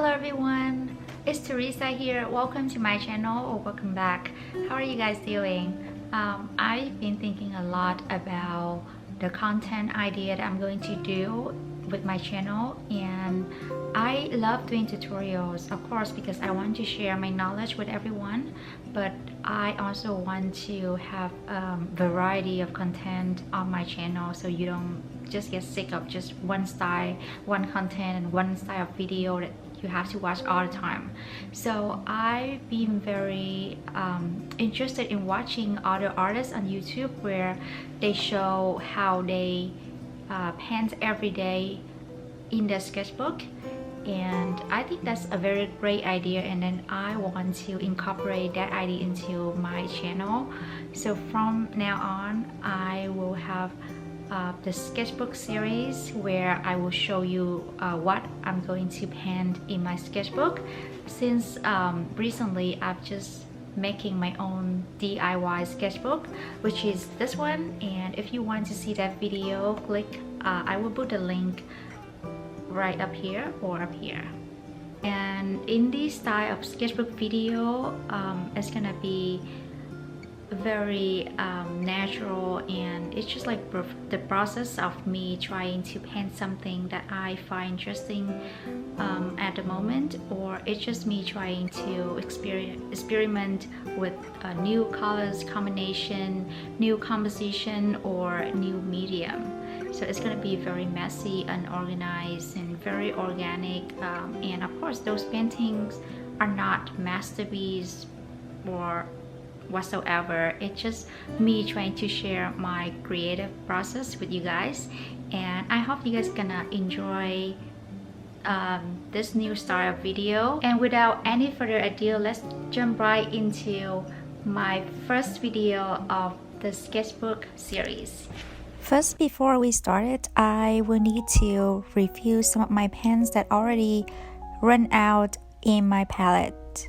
Hello everyone, it's Teresa here. Welcome to my channel or welcome back. How are you guys doing? I've been thinking a lot about the content idea that I'm going to do with my channel, and I love doing tutorials, of course, because I want to share my knowledge with everyone, but I also want to have variety of content on my channel so you don't just get sick of just one style, one content, and one style of video that you have to watch all the time. So I've been very interested in watching other artists on YouTube where they show how they paint every day in their sketchbook, and I think that's a very great idea, and then I want to incorporate that idea into my channel. So from now on I will have the sketchbook series where I will show you what I'm going to paint in my sketchbook, since recently I've just making my own DIY sketchbook, which is this one. And if you want to see that video, click I will put the link right up here or up here. And in this style of sketchbook video, it's gonna be very natural, and it's just like the process of me trying to paint something that I find interesting at the moment, or it's just me trying to experiment with new colors combination, new composition, or new medium. So it's gonna be very messy, unorganized, and very organic, and of course those paintings are not masterpieces or whatsoever. It's just me trying to share my creative process with you guys, and I hope you guys gonna enjoy this new style of video. And without any further ado, let's jump right into my first video of the sketchbook series. First, before we started, I will need to review some of my pens that already run out in my palette.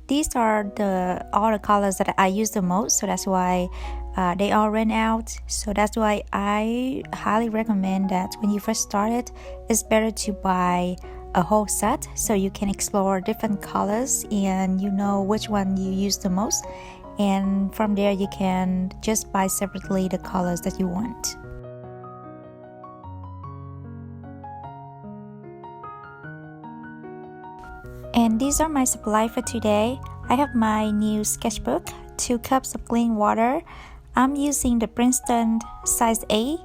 These are all the colors that I use the most, so that's why they all ran out. So that's why I highly recommend that when you first started, it's better to buy a whole set so you can explore different colors and you know which one you use the most, and from there you can just buy separately the colors that you want. And these are my supply for today. I have my new sketchbook, 2 cups of clean water. I'm using the Princeton size A,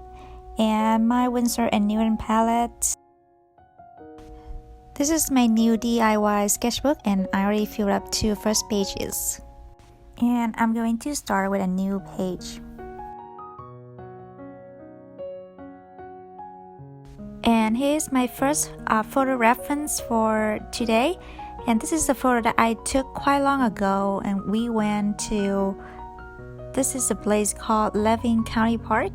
and my Winsor & Newton palette. This is my new DIY sketchbook, and I already filled up 2 first pages. And I'm going to start with a new page. And here's my first photo reference for today. And this is a photo that I took quite long ago, and we went to, this is a place called Levin County Park,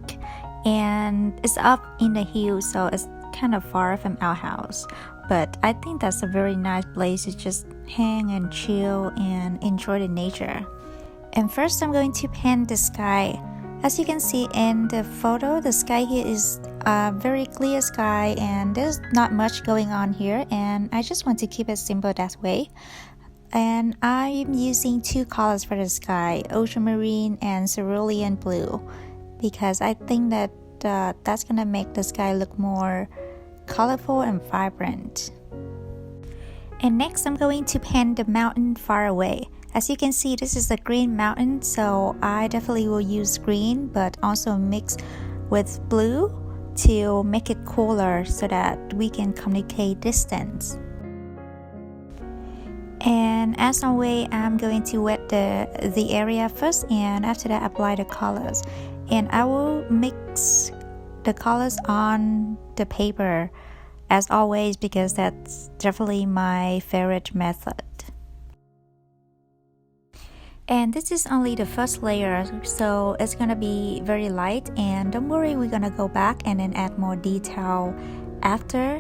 and it's up in the hills, so it's kind of far from our house, but I think that's a very nice place to just hang and chill and enjoy the nature. And first I'm going to paint the sky. As you can see in the photo, the sky here is a very clear sky, and there's not much going on here, and I just want to keep it simple that way. And I'm using 2 colors for the sky, ultramarine and cerulean blue, because I think that that's gonna make the sky look more colorful and vibrant. And next I'm going to paint the mountain far away. As you can see, this is a green mountain, so I definitely will use green, but also mix with blue to make it cooler so that we can communicate distance. And as always, I'm going to wet the area first, and after that apply the colors. And I will mix the colors on the paper as always, because that's definitely my favorite method. And this is only the first layer, so it's gonna be very light, and don't worry, we're gonna go back and then add more detail after.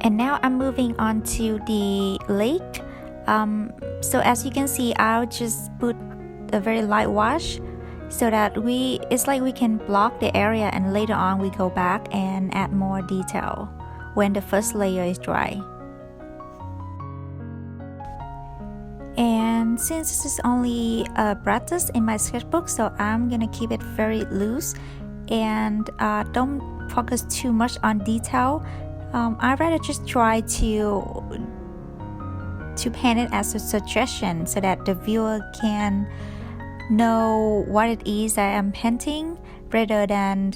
And now I'm moving on to the lake. So as you can see, I'll just put a very light wash so that it's like we can block the area and later on we go back and add more detail when the first layer is dry. And since this is only a practice in my sketchbook, so I'm gonna keep it very loose and don't focus too much on detail. I'd rather just try to paint it as a suggestion so that the viewer can know what it is I am painting rather than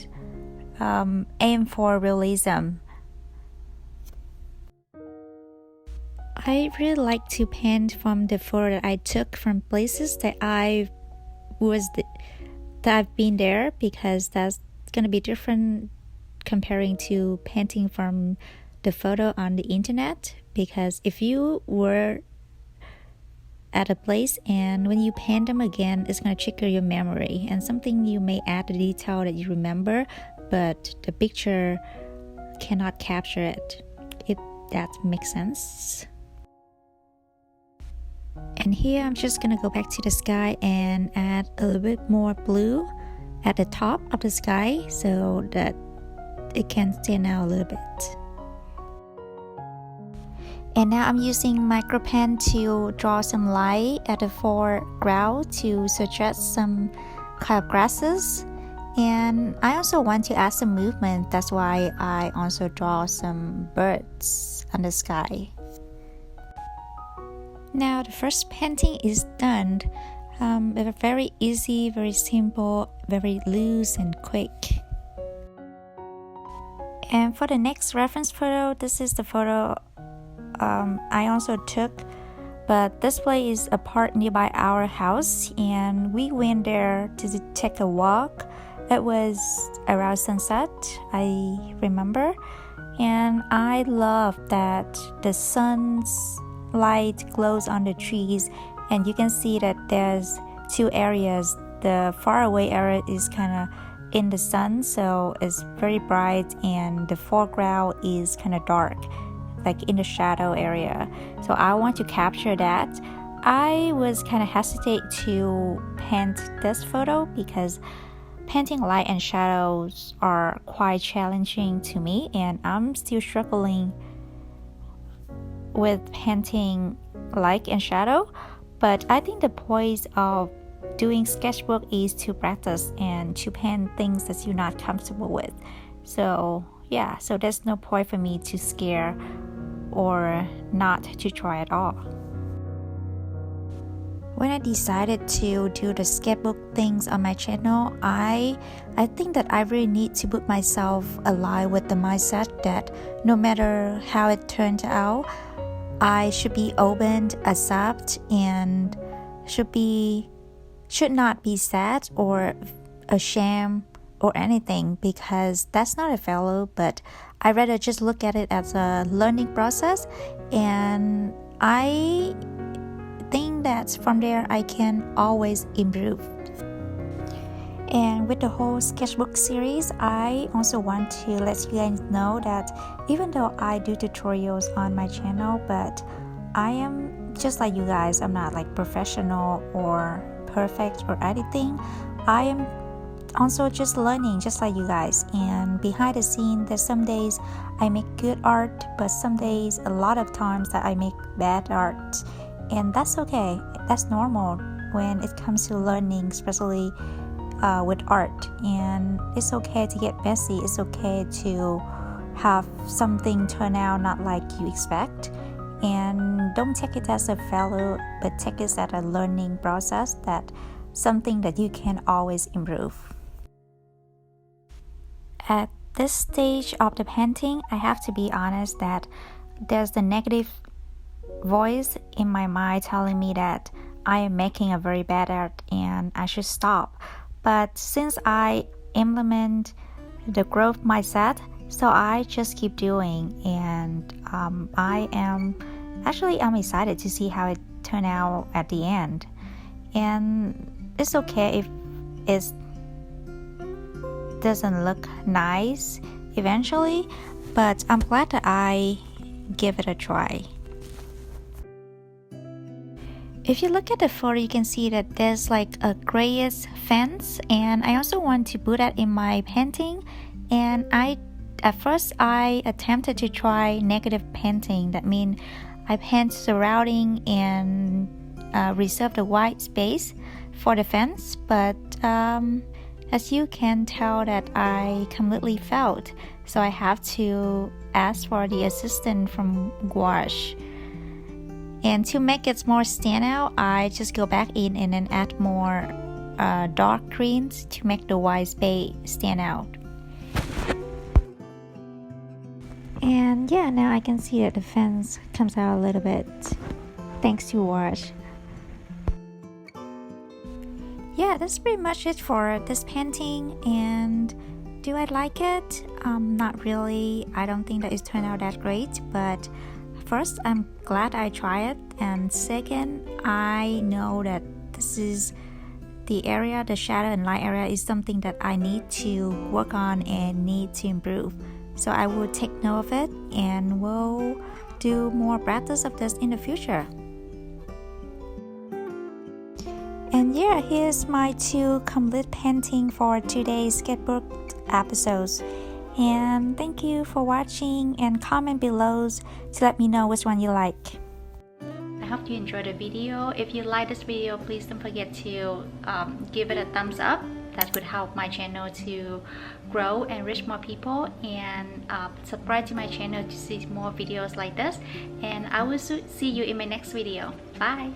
aim for realism. I really like to paint from the photo that I took from places that I've been there, because that's gonna be different comparing to painting from the photo on the internet. Because if you were at a place and when you paint them again, it's gonna trigger your memory and something you may add the detail that you remember, but the picture cannot capture it. If that makes sense. And here I'm just gonna go back to the sky and add a little bit more blue at the top of the sky so that it can stand out a little bit. And now I'm using micro pen to draw some light at the foreground to suggest some kind of grasses. And I also want to add some movement, that's why I also draw some birds on the sky. Now the first painting is done. Very easy, very simple, very loose and quick. And for the next reference photo, this is the photo I also took, but this place is a park nearby our house and we went there to take a walk. It was around sunset, I remember, and I love that the sun's light glows on the trees and you can see that there's two areas. The faraway area is kind of in the sun, so it's very bright, and the foreground is kind of dark, like in the shadow area. So I want to capture that. I was kind of hesitate to paint this photo because painting light and shadows are quite challenging to me, and I'm still struggling with painting light and shadow. But I think the point of doing sketchbook is to practice and to paint things that you're not comfortable with. So yeah, so there's no point for me to scare or not to try at all. When I decided to do the sketchbook things on my channel, I think that I really need to put myself aligned with the mindset that no matter how it turned out, I should be open, accept, and should not be sad or ashamed or anything, because that's not a failure, but I rather just look at it as a learning process, and I think that from there I can always improve. And with the whole sketchbook series, I also want to let you guys know that even though I do tutorials on my channel, but I am just like you guys. I'm not like professional or perfect or anything. I am also just learning just like you guys, and behind the scene there's some days I make good art, but some days, a lot of times, that I make bad art, and that's okay. That's normal when it comes to learning, especially with art. And it's okay to get messy. It's okay to have something turn out not like you expect, and don't take it as a failure, but take it as a learning process, that something that you can always improve. At this stage of the painting, I have to be honest that there's the negative voice in my mind telling me that I am making a very bad art and I should stop. But since I implement the growth mindset, so I just keep doing, and I'm excited to see how it turned out at the end. And it's okay if it doesn't look nice eventually, but I'm glad that I give it a try. If you look at the photo, you can see that there's like a grayish fence, and I also want to put that in my painting. And at first I attempted to try negative painting. That means I paint surrounding and reserve the white space for the fence, but as you can tell that I completely failed, so I have to ask for the assistance from gouache. And to make it more stand out, I just go back in and then add more dark greens to make the white space stand out. And yeah, now I can see that the fence comes out a little bit thanks to wash. Yeah, that's pretty much it for this painting. And do I like it? Not really. I don't think that it turned out that great, but first, I'm glad I tried it, and second, I know that this is the area, the shadow and light area is something that I need to work on and need to improve. So I will take note of it and will do more practice of this in the future. And yeah, here's my 2 complete painting for today's sketchbook episodes. And thank you for watching, and comment below to let me know which one you like. I hope you enjoyed the video. If you like this video, please don't forget to give it a thumbs up. That would help my channel to grow and reach more people. And subscribe to my channel to see more videos like this. And I will see you in my next video. Bye!